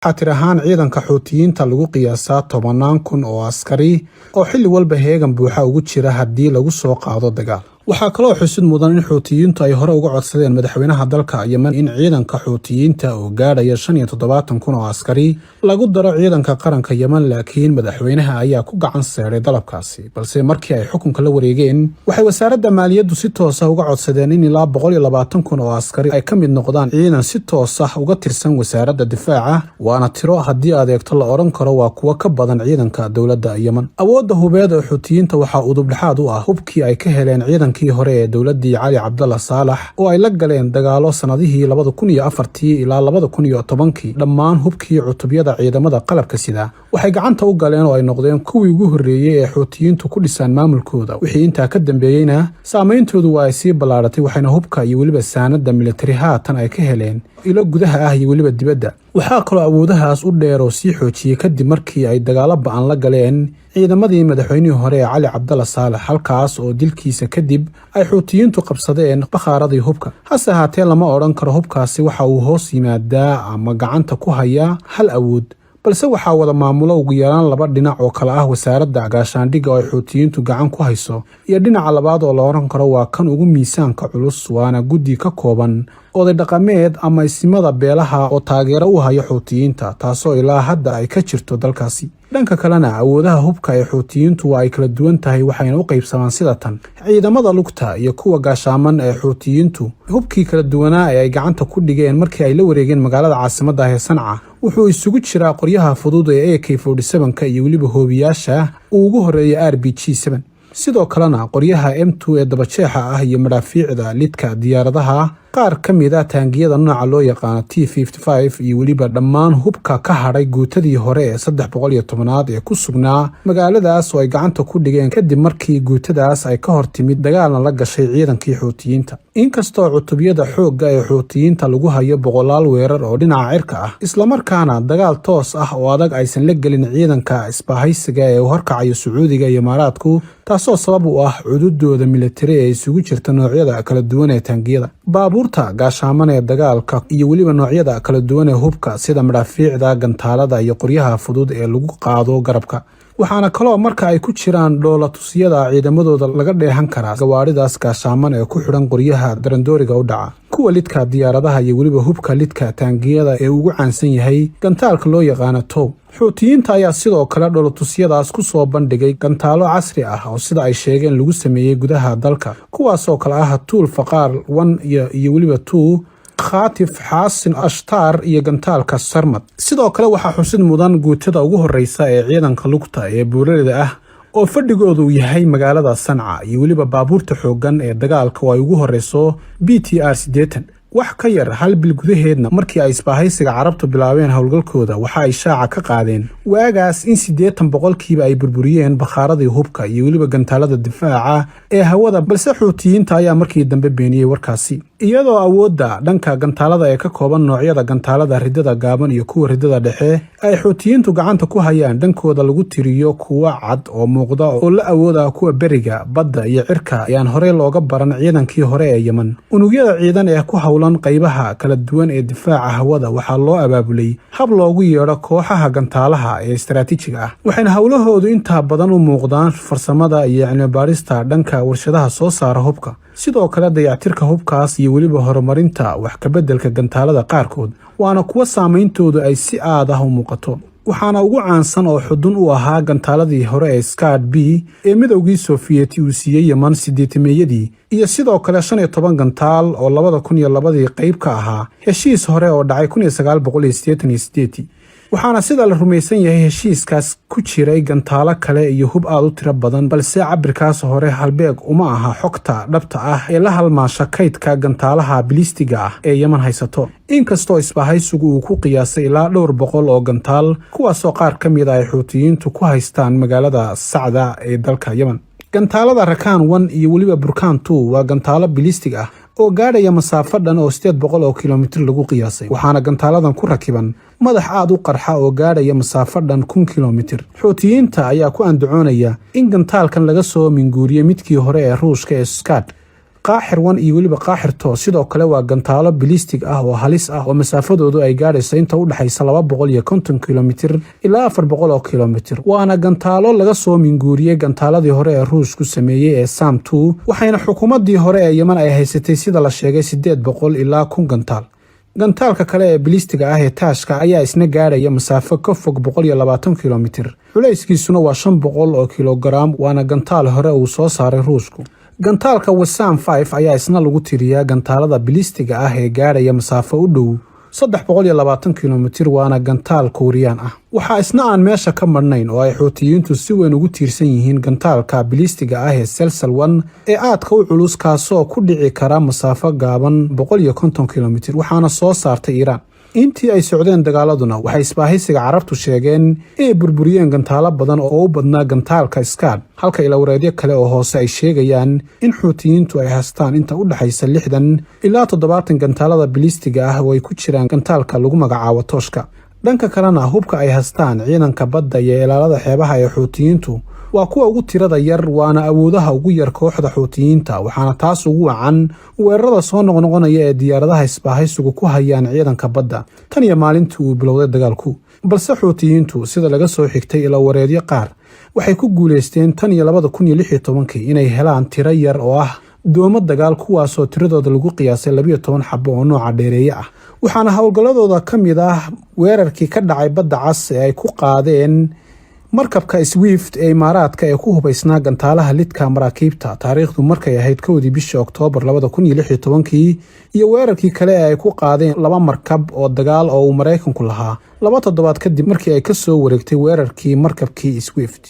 xatir ahaan ciidanka Xuutiyiinta lagu qiyaasaa 10,000 oo askari oo xilli walba heegan buuxa ugu jira haddii lagu soo qaado dagaal. waxaa kaloo xusid mudan in Xuutiyiintu ay hore uga codsadeen madaxweynaha dalka Yemen in ciidanka Xuutiyiinta oo gaadhaya 75,000 oo askari lagu daro ciidanka qaranka Yemen, laakiin madaxweynaha ayaa ku gacan seeray dalabkaasi. balse markii ay xukunka la wareegeen waxay wasaaradda maaliyaddu si toos ah uga codsadeen in ilaa 120,000 oo askari ay ka mid noqdaan ciidan si toos ah uga tirsan wasaaradda difaaca, waana tiro haddii adeegto la oran karo waa kuwa ka badan ciidanka dowladda Yemen. awoodda hubeed ee Xuutiyiinta waxaa udub dhexaad u ah hubkii ay ka heleen kii hore ee dowladii Cali Cabdalla Saalax oo ay la galeen dagaalo sanadihii 2004 ilaa 2010. dhammaan hubkii cutubyada ciidamada qalabka sida waxay gacanta u galeen oo ay noqdeen kuwii ugu horreeyay ee Xuutiyiintu ku dhisaan maamulkooda. wixii intaa ka dambeeyayna saameyntoodu waa ay sii ballaaratay, waxayna hubka iyo weliba saanada militari haatan ay ka heleen ilo gudaha ah iyo weliba dibadda. waxaa kaloo awoodahaas u dheer oo sii xoojiyey kadib markii ay dagaalo ba'an la galeen ciidamadii madaxweynihii hore ee Cali Cabdalla Saalax, halkaas oo dilkiisa kadib ay Xuutiyiintu qabsadeen bakhaaradii hubka. hase ahaatee lama odhan karo hubkaasi waxa uu hoos yimaadaa ama gacanta ku hayaa hal awood, balse waxaa wada maamulo ugu yaraan laba dhinac oo kala ah wasaaradda gaashaandhigga oo ay Xuutiyiintu gacan ku hayso, iyo dhinaca labaad oo la odhan karo waa kan ugu miisaanka culus, waana guddi ka kooban oday dhaqameed ama isimada beelaha oo taageero u haya Xuutiyiinta, taasoo ilaa hadda ay ka jirto dalkaasi. dhanka kalena awoodaha hubka ee Xuutiyiintu waa ay kala duwan tahay, waxayna u qaybsamaan sida tan: ciidamada lugta iyo kuwa gaashaaman ee Xuutiyiintu. hubkii kala duwanaa ee ay gacanta ku dhigeen markii ay la wareegeen magaalada caasimadda ee Sanca wuxuu isugu jiraa qoryaha fudud ee AK-47 iyo weliba hoobiyaasha uu ugu horeeyay RPG-7. sidoo kalena qoryaha M2 ee dabajeexa ah iyo madaafiicda lidka diyaaradaha, qaar ka mid ah taangiyada nooca loo yaqaano T-55 iyo weliba dhammaan hubka ka hadhay guutadii hore ee 310aad ee ku sugnaa magaaladaas oo ay gacanta ku dhigeen kadib markii guutadaas ay ka hor timid dagaalna la gashay ciidankii Xuutiyiinta. inkastoo cutubyada xoogga ee Xuutiyiinta lagu hayo boqolaal weerar oo dhinaca cirka ah, islamarkaana dagaal toos ah oo adag aysan la gelin ciidanka isbahaysiga ee horkacayo Sacuudiga iyo Imaaraadku, taasoo sabab u ah cududooda militari ee isugu jirta noocyada kala duwan ee taangiyada, baabuurta gaashaaman ee dagaalka iyo weliba noocyada kala duwan ee hubka sida madaafiicda, gantaalada iyo qoryaha fudud ee lagu qaado garabka. waxaana kaloo marka ay ku jiraan dhoolatusyada ciidamadooda laga dheehan karaa gawaaridaas gaashaaman ee ku xidhan qoryaha darandooriga u dhaca, kuwa lidka diyaaradaha iyo weliba hubka lidka taangiyada ee ugu caansan yahay gantaalka loo yaqaano TOW. Xuutiyiinta ayaa sidoo kale dhoolatusyadaas ku soo bandhigay gantaalo casri ah oo sida ay sheegeen lagu sameeyey gudaha dalka, kuwaasoo kale ah Tuul Faqaar 1 iyo weliba 2, Khaatif, Xaasin, Ashtaar iyo gantaalka Sarmad. sidoo kale waxaa xusid mudan guutada ugu horreysa ee ciidanka lugta ee buuraleyda ah oo fadhigoodu yahay magaalada Sanca, iyo weliba baabuurta xooggan ee dagaalka oo ay ugu horreyso BTR 80. wax ka yar hal bil gudaheedna markii ay isbahaysiga carabtu bilaabeen howlgalkooda waxa ay shaaca ka qaadeen waagaas in 80% ay burburiyeen bakhaaradii hubka iyo weliba gantaalada difaaca ee hawada, balse Xuutiyiinta ayaa markii dambe beeniyey warkaasi. iyadoo awoodda dhanka gantaalada ee ka kooban noocyada gantaalada ridada gaaban iyo kuwa ridada dhexe ay Xuutiyiintu gacanta ku hayaan, dhankooda lagu tiriyo kuwa cad oo muuqda oo la awooda kuwa beriga, badda iyo cirka ayaan horey looga baran ciidankii hore ee Yemen. unugyada ciidan ee ku hawlan qaybaha kala duwan ee difaaca hawada waxaa loo abaabulay hab loogu yeedho kooxaha gantaalaha ee istaraatiijiga ah, waxayna howlahoodu intaa badan u muuqdaan farsamada iyo cilmi-baarista dhanka warshadaha soo saara hubka, sidoo kale dayactirka hubkaas iyo weliba horumarinta wax ka beddelka gantaalada qaarkood, waana kuwa saameyntoodu ay si aad ah u muuqato. waxaana ugu caansan oo xudun u ahaa gantaaladii hore ee Scud B ee midowgii Soviet uu siiyey Yemen 80meeyadii, iyo sidoo kale 15 gantaal oo 2002 qayb ka ahaa heshiis hore oo dhacay 1988. waxaana sida la rumaysan yahay heshiiskaas ku jiray gantaalo kale iyo hub aad u tiro badan, balse cabirkaas hore halbeeg uma aha xogta dhabta ah ee la halmaasha kaydka gantaalaha bilistiga ah ee Yemen haysato. inkastoo isbahaysigu uu ku qiyaasay ilaa dhowr boqol oo gantaal, kuwaasoo qaar ka mid ah ay Xuutiyiintu ku haystaan magaalada Sacda ee dalka Yemen. gantaalada Rakan 1 iyo weliba Burkan 2 waa gantaalo bilistig ah oo gaadhaya masaafo dhan oo 800 oo kiiloomitir lagu qiyaasay, waxaana gantaaladan ku rakiban madax aad u qarxa oo gaadhaya masaafo dhan 1,000 kiiloomitir. Xuutiyiinta ayaa ku andacoonaya in gantaalkan laga soo minguuriyey midkii hore ee Ruushka ee Scud, qaaxir 1 iyo weliba qaaxir 2 sidoo kale waa gantaalo bilistig ah oo halis ah oo masaafadoodu ay gaadhayso inta u dhaxaysa 250 kilomitir ilaa 400 kilomitir. waana gantaalo laga soo minguuriyey gantaaladii hore ee Ruushku sameeyey ee Sam 2 waxayna xukuumadii hore ee Yemen ay haysatay sida la sheegay 800 ilaa 1000 gantaal. gantaalka kale ee bilistiga ah ee Taashka ayaa isna gaadhaya masaafo ka fog 120 kilomitir. culayskiisuna waa 500 oo kilogram waana gantaal hore uu soo saaray Ruushku. gantaalka Wassam 5 ayaa isna lagu tiriyaa gantaalada bilistiga ah ee gaadhaya masaafo u dhow 320 kilomitir waana gantaal Kuuriyaan ah. waxaa isna aan meesha ka marnayn oo ay Xuutiyiintu si weyn ugu tiirsan yihiin gantaalka bilistiga ah ee Selsal 1 ee aadka u culus kaasoo ku dhici kara masaafo gaaban 150 kilomitir waxaana soo saartay Iiraan. intii ay socdeen dagaaladuna waxay isbaahaysiga Carabtu sheegeen inay burburiyeen gantaalo badan oo u badnaa gantaalka Scad halka ilaawareedyo kale oo hoose ay sheegayaan in Xuutiyiintu ay haystaan inta u dhaxaysa 60 ilaa 70 gantaalada bilistiga ah oo ay ku jiraan gantaalka lagu magacaabo Tooshka. dhanka kalena hubka ay haystaan ciidanka badda iyo ilaalada xeebaha ee Xuutiyiintu waa kuwa ugu tirada yar waana awoodaha ugu yar kooxda Xuutiyiinta waxaana taas ugu wacan weerarada soo noqnoqonaya ee diyaaradaha isbaahaysigu ku hayaan ciidanka badda tan iyo maalintii uu bilowday dagaalku. balse Xuutiyiintu sida laga soo xigtay ilaawareedyo qaar waxay ku guuleysteen tan iyo 2016 inay helaan tiro yar oo ah doomo dagaal kuwaasoo tiradooda lagu qiyaasay 12 xabo oo nooca dheereeye ah. waxaana howlgalladooda ka mid ah weerarkii ka dhacay badda cas ee ay ku qaadeen markabka Swift ee Imaaraadka ee ku hubaysnaa gantaalaha lidka maraakiibta taariikhdu markay ahayd 1 bishii Oktoobar 2016 iyo weerarkii kale ee ay ku qaadeen 2 markab oo dagaal oo uu Mareykanku lahaa 2 toddobaad kadib markii ay ka soo wareegtay weerarkii markabkii Swift.